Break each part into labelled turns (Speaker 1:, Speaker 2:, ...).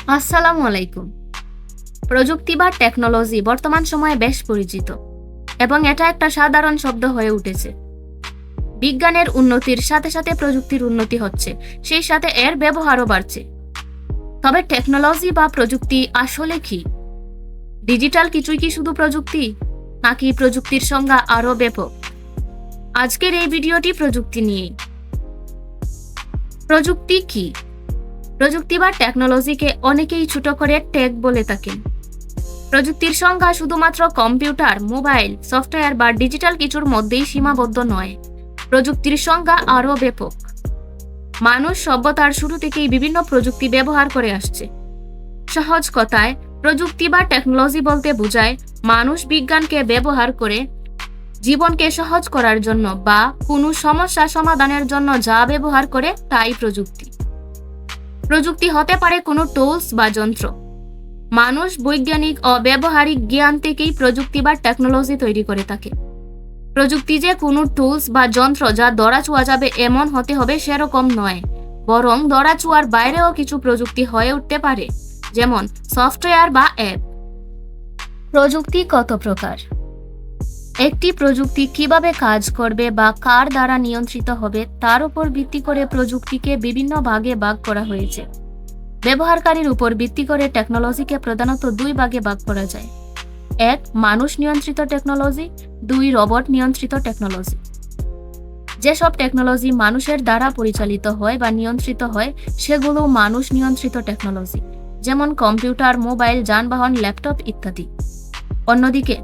Speaker 1: আসসালামু আলাইকুম। প্রযুক্তি বা টেকনোলজি বর্তমান সময়ে বেশ পরিচিত এবং এটা একটা সাধারণ শব্দ হয়ে উঠেছে। বিজ্ঞানের উন্নতির সাথে সাথে প্রযুক্তির উন্নতি হচ্ছে, সেই সাথে এর ব্যবহারও বাড়ছে। তবে টেকনোলজি বা প্রযুক্তি আসলে কি? ডিজিটাল কিছুই কি শুধু প্রযুক্তি, নাকি প্রযুক্তির সংজ্ঞা আরও ব্যাপক? আজকের এই ভিডিওটি প্রযুক্তি নিয়েই। প্রযুক্তি কি? প্রযুক্তি বা টেকনোলজিকে অনেকেই ছোট করে টেক বলে থাকেন। প্রযুক্তির সংজ্ঞা শুধুমাত্র কম্পিউটার, মোবাইল, সফটওয়্যার বা ডিজিটাল কিছুর মধ্যেই সীমাবদ্ধ নয়। প্রযুক্তির সংজ্ঞা আরও ব্যাপক। মানুষ সভ্যতার শুরু থেকেই বিভিন্ন প্রযুক্তি ব্যবহার করে আসছে। সহজ কথায়, প্রযুক্তি বা টেকনোলজি বলতে বোঝায় মানুষ বিজ্ঞানকে ব্যবহার করে জীবনকে সহজ করার জন্য বা কোনো সমস্যা সমাধানের জন্য যা ব্যবহার করে তাই প্রযুক্তি। প্রযুক্তি হতে পারে কোনো টুলস বা যন্ত্র। মানুষ বৈজ্ঞানিক ও ব্যবহারিক জ্ঞান থেকেই প্রযুক্তি বা টেকনোলজি তৈরি করে থাকে। প্রযুক্তি যে কোনো টুলস বা যন্ত্র যা ধরা ছোঁয়া যাবে এমন হতে হবে সেরকম নয়, বরং ধরা ছোঁয়ার বাইরেও কিছু প্রযুক্তি হয়ে উঠতে পারে, যেমন সফটওয়্যার বা অ্যাপ। প্রযুক্তি কত প্রকার? একটি প্রযুক্তি কিভাবে কাজ করবে বা কার দ্বারা নিয়ন্ত্রিত হবে তার উপর ভিত্তি করে প্রযুক্তিকে বিভিন্ন ভাগে ভাগ করা হয়েছে। ব্যবহারকারীর উপর ভিত্তি করে টেকনোলজিকে প্রধানত দুই ভাগে ভাগ করা যায়: এক, মানুষ নিয়ন্ত্রিত টেকনোলজি; দুই, রোবট নিয়ন্ত্রিত টেকনোলজি। যেসব টেকনোলজি মানুষের দ্বারা পরিচালিত হয় বা নিয়ন্ত্রিত হয় সেগুলো মানুষ নিয়ন্ত্রিত টেকনোলজি, যেমন কম্পিউটার, মোবাইল, যানবাহন, ল্যাপটপ ইত্যাদি। অন্যদিকে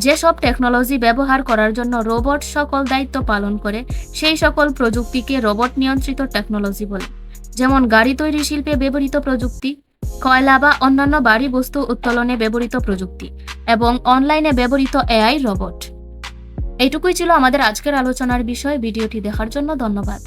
Speaker 1: যেসব টেকনোলজি ব্যবহার করার জন্য রোবট সকল দায়িত্ব পালন করে সেই সকল প্রযুক্তিকে রোবট নিয়ন্ত্রিত টেকনোলজি বলে, যেমন গাড়ি তৈরি শিল্পে ব্যবহৃত প্রযুক্তি, কয়লা বা অন্যান্য ভারী বস্তু উত্তোলনে ব্যবহৃত প্রযুক্তি এবং অনলাইনে ব্যবহৃত এআই রোবট। এইটুকুই ছিল আমাদের আজকের আলোচনার বিষয়। ভিডিওটি দেখার জন্য ধন্যবাদ।